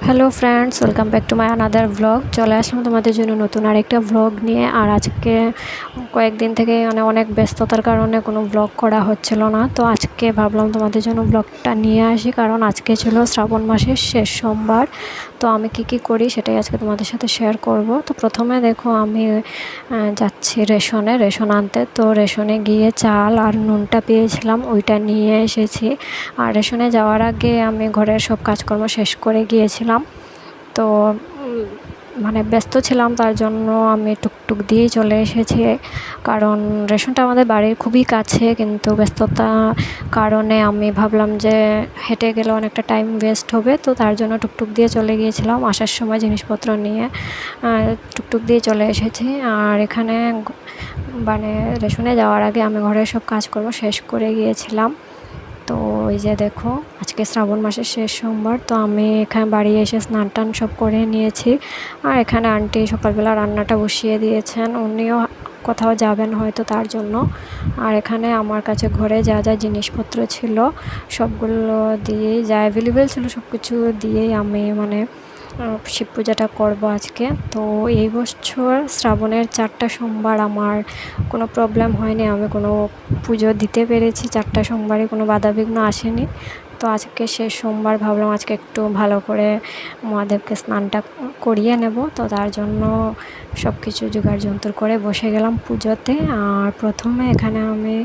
Hello friends, welcome back to my another vlog. চলে আসলাম তোমাদের জন্য নতুন আরেকটা ভ্লগ নিয়ে। আর আজকে কয়েকদিন থেকে অনেক ব্যস্ততার কারণে কোনো ভ্লগ করা হচ্ছিল না, তো আজকে ভাবলাম তোমাদের জন্য ভ্লগটা নিয়ে আসি, কারণ আজকে ছিল শ্রাবণ মাসের শেষ সোমবার। তো আমি কি করি সেটাই আজকে তোমাদের সাথে শেয়ার করব। তো প্রথমে দেখো, আমি যাচ্ছি রেশন আনতে। তো রেশনে গিয়ে চাল আর নুনটা পেয়েছিলাম, ওইটা নিয়ে এসেছি। আর রেশনে যাওয়ার আগে আমি ঘরের সব কাজকর্ম শেষ করে গিয়েছিলাম। তো মানে ব্যস্ত ছিলাম, তার জন্য আমি টুকটুক দিয়েই চলে এসেছি, কারণ রেশনটা আমাদের বাড়ির খুবই কাছে। কিন্তু ব্যস্ততা কারণে আমি ভাবলাম যে হেঁটে গেলে অনেকটা টাইম ওয়েস্ট হবে, তো তার জন্য টুকটুক দিয়ে চলে গিয়েছিলাম। আসার সময় জিনিসপত্র নিয়ে টুকটুক দিয়ে চলে এসেছি। আর এখানে মানে রেশনে যাওয়ার আগে আমি ঘরের সব কাজকর্ম শেষ করে গিয়েছিলাম। তো ওই যে দেখো, আজকে শ্রাবণ মাসের শেষ সোমবার। তো আমি এখানে বাড়ি এসে স্নান টান সব করে নিয়েছি। আর এখানে আন্টি সকালবেলা রান্নাটা বসিয়ে দিয়েছেন, উনিও কোথাও যাবেন হয়তো, তার জন্য। আর এখানে আমার কাছে ঘরে যা যা জিনিসপত্র ছিল সবগুলো দিয়েই, যা অ্যাভেলেবেল ছিল সব কিছু দিয়েই আমি শিব পূজাটা করবো আজকে। তো এই বছর শ্রাবণের 4টা সোমবার আমার কোনো প্রবলেম হয়নি, আমি কোনো পুজো দিতে পেরেছি। 4টা সোমবারে কোনো বাধাবিঘ্ন আসেনি। তো আজকে শেষ সোমবার, ভাবলাম আজকে একটু ভালো করে মহাদেবকে স্নানটা করিয়ে নেব। তো তার জন্য সব কিছু জোগাড় যন্ত্র করে বসে গেলাম পুজোতে। আর প্রথমে এখানে আমি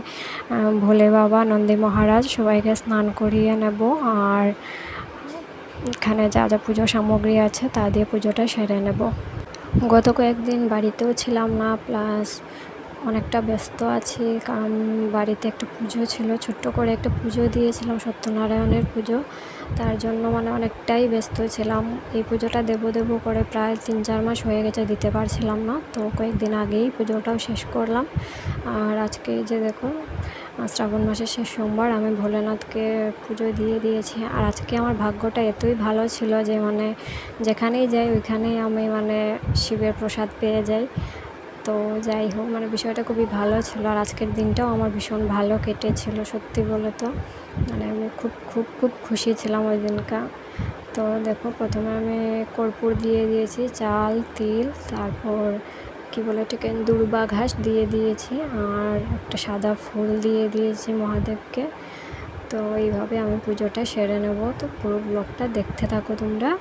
ভোলে বাবা, নন্দী মহারাজ সবাইকে স্নান করিয়ে নেব। আর এখানে যা যা পুজো সামগ্রী আছে তা দিয়ে পুজোটা সেরে নেব। গত কয়েকদিন বাড়িতেও ছিলাম না, প্লাস অনেকটা ব্যস্ত আছি, কারণ বাড়িতে একটা পুজো ছিল, ছোট্ট করে একটা পুজো দিয়েছিলাম, সত্যনারায়ণের পুজো। তার জন্য অনেকটাই ব্যস্ত ছিলাম। এই পুজোটা দেবো করে প্রায় 3-4 মাস হয়ে গেছে, দিতে পারছিলাম না। তো কয়েকদিন আগেই পুজোটাও শেষ করলাম। আর আজকে যে দেখো, শ্রাবণ মাসের শেষ সোমবার, আমি ভোলেনাথকে পুজো দিয়ে দিয়েছি। আর আজকে আমার ভাগ্যটা এতই ভালো ছিল যে যেখানেই যাই ওইখানেই আমি শিবের প্রসাদ পেয়ে যাই। তো যাই হোক, বিষয়টা খুবই ভালো ছিল। আর আজকের দিনটাও আমার ভীষণ ভালো কেটেছিল, সত্যি বলে তো আমি খুব খুব খুব খুশি ছিলাম ওই দিনটা। তো দেখো, প্রথমে আমি কর্পূর দিয়ে দিয়েছি, চাল, তিল, তারপর কি বলে এটাকে, দুর্বা ঘাস দিয়ে দিয়েছি, আর একটা সাদা ফুল দিয়ে দিয়েছি মহাদেবকে। তো এইভাবে আমি পুজোটা সেরে নেব। তো পুরো ব্লগটা দেখতে থাকো তোমরা।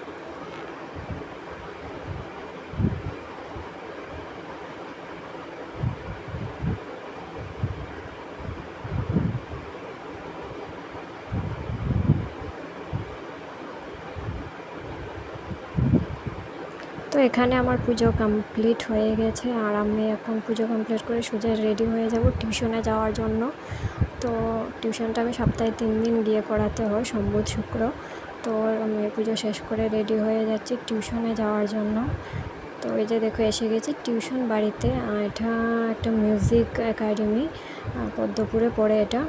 তো এখানে আমার পুজো কমপ্লিট হয়ে গেছে। আর আমি এখন পুজো কমপ্লিট করে সোজা রেডি হয়ে যাব টিউশনে যাওয়ার জন্য। তো টিউশনটা আমি সপ্তাহে 3 দিন গিয়ে করাতে হয়, সোম, বুধ, শুক্র। তো আমি পুজো শেষ করে রেডি হয়ে যাচ্ছি টিউশনে যাওয়ার জন্য। তো এই যে দেখো, এসে গেছি টিউশন বাড়িতে। এটা একটা মিউজিক একাডেমি, পদ্মপুরে পড়ে এটা।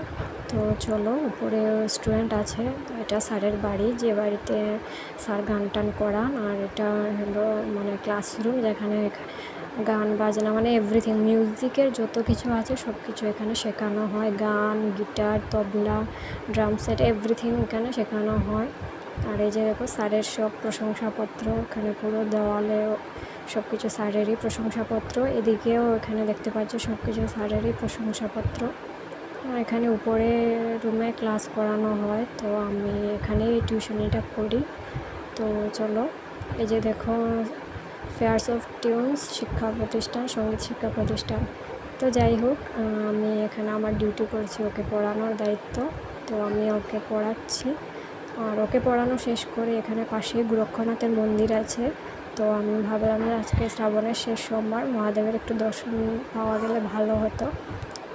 তো চলো, উপরে স্টুডেন্ট আছে, এটা স্যারের বাড়ি, যে বাড়িতে স্যার গান টান করান। আর এটা হলো ক্লাসরুম, যেখানে গান বাজনা এভরিথিং, মিউজিকের যত কিছু আছে সব কিছু এখানে শেখানো হয়। গান, গিটার, তবলা, ড্রাম সেট, এভরিথিং এখানে শেখানো হয়। আর এই যে দেখো, স্যারের সব প্রশংসাপত্র, এখানে পুরো দেওয়ালে সব কিছু স্যারেরই প্রশংসাপত্র। এদিকেও এখানে দেখতে পাচ্ছি সব কিছু স্যারেরই প্রশংসাপত্র। এখানে উপরে রুমে ক্লাস করানো হয়, তো আমি এখানেই টিউশনিটা করি। তো চলো, এই যে দেখো, ফেয়ার্স অফ টিউনস শিক্ষা প্রতিষ্ঠান, সঙ্গীত শিক্ষা প্রতিষ্ঠান। তো যাই হোক, আমি এখানে আমার ডিউটি করছি, ওকে পড়ানোর দায়িত্ব। তো আমি ওকে পড়াচ্ছি। আর ওকে পড়ানো শেষ করে এখানে পাশেই গোরক্ষনাথের মন্দির আছে। তো আমি ভাবলাম যে আজকে শ্রাবণের শেষ সোমবার, মহাদেবের একটু দর্শন পাওয়া গেলে ভালো হতো।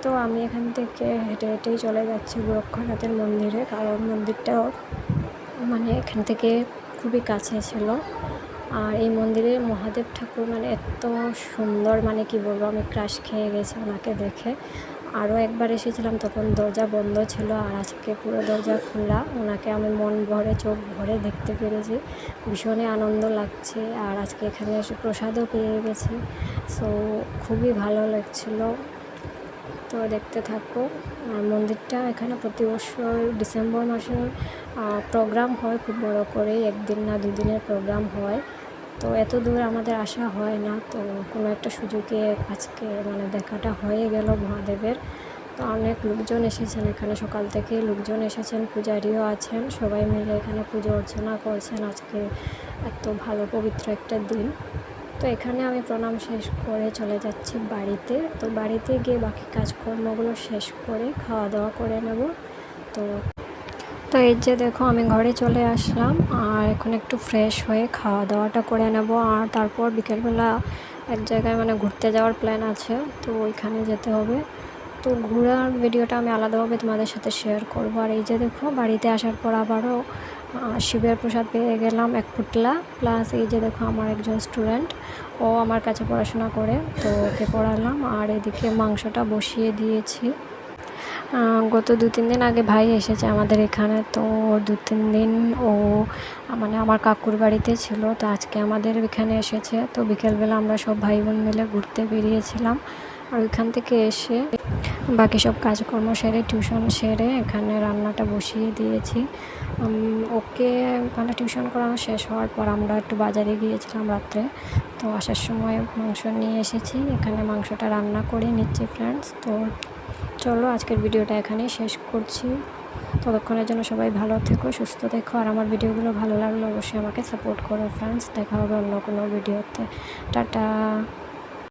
তো আমি এখান থেকে হেঁটে হেঁটেই চলে যাচ্ছি গোরক্ষনাথের মন্দিরে, কারণ মন্দিরটাও এখান থেকে খুবই কাছে ছিল। আর এই মন্দিরে মহাদেব ঠাকুর এত সুন্দর, কি বলবো, আমি ক্রাশ খেয়ে গেছি ওনাকে দেখে। আরও একবার এসেছিলাম, তখন দরজা বন্ধ ছিল, আর আজকে পুরো দরজা খোলা। ওনাকে আমি মন ভরে, চোখ ভরে দেখতে পেরেছি, ভীষণই আনন্দ লাগছে। আর আজকে এখানে এসে প্রসাদও পেয়ে গেছি, সো খুবই ভালো লাগছিলো। তো দেখতে থাকো। আর মন্দিরটা এখানে প্রতি বছর ডিসেম্বর মাসে প্রোগ্রাম হয় খুব বড় করে, 1 দিন না 2 দিনের প্রোগ্রাম হয়। তো এত দূর আমাদের আসা হয় না, তো কোনো একটা সুযোগে আজকে মানে দেখাটা হয়ে গেল মহাদেবের। তো অনেক লোকজন এসেছেন এখানে, সকাল থেকে লোকজন এসেছেন, পূজারীও আছেন, সবাই মিলে এখানে পুজো অর্চনা করছেন। আজকে এত ভালো পবিত্র একটা দিন। তো এখানে আমি প্রণাম শেষ করে চলে যাচ্ছি বাড়িতে। তো বাড়িতে গিয়ে বাকি কাজকর্মগুলো শেষ করে খাওয়া দাওয়া করে নেব। তো তো এই যে দেখো আমি ঘরে চলে আসলাম, আর এখন একটু ফ্রেশ হয়ে খাওয়া দাওয়াটা করে নেব। আর তারপর বিকেলবেলা এক জায়গায় মানে ঘুরতে যাওয়ার প্ল্যান আছে, তো ওইখানে যেতে হবে। তো ঘোরার ভিডিওটা আমি আলাদাভাবে তোমাদের সাথে শেয়ার করবো। আর এই যে দেখো বাড়িতে আসার পর আবারও শিবের প্রসাদ পেয়ে গেলাম 1 পুটলা। প্লাস এই যে দেখো আমার একজন স্টুডেন্ট, ও আমার কাছে পড়াশোনা করে, তো ওকে পড়ালাম। আর এদিকে মাংসটা বসিয়ে দিয়েছি। গত 2-3 দিন আগে ভাই এসেছে আমাদের এখানে, তো 2-3 দিন ও মানে আমার কাকুর বাড়িতে ছিল। তো আজকে আমাদের এখানে এসেছে। তো বিকেলবেলা আমরা সব ভাই বোন মিলে ঘুরতে বেরিয়েছিলাম। আর ওইখান থেকে এসে বাকি সব কাজকর্ম সেরে টিউশন সেরে এখানে রান্নাটা বসিয়ে দিয়েছি। ওকে মানে টিউশন করানো শেষ হওয়ার পর আমরা একটু বাজারে গিয়েছিলাম রাত্রে। তো আসার সময় মাংস নিয়ে এসেছি, এখানে মাংসটা রান্না করে নিচ্ছি ফ্রেন্ডস। তো চলো আজকের ভিডিওটা এখানেই শেষ করছি। ততক্ষণের জন্য সবাই ভালো থেকো, সুস্থ থেকো। আর আমার ভিডিওগুলো ভালো লাগলে অবশ্যই আমাকে সাপোর্ট করো ফ্রেন্ডস। দেখা হবে অন্য কোনো ভিডিওতে। টাটা।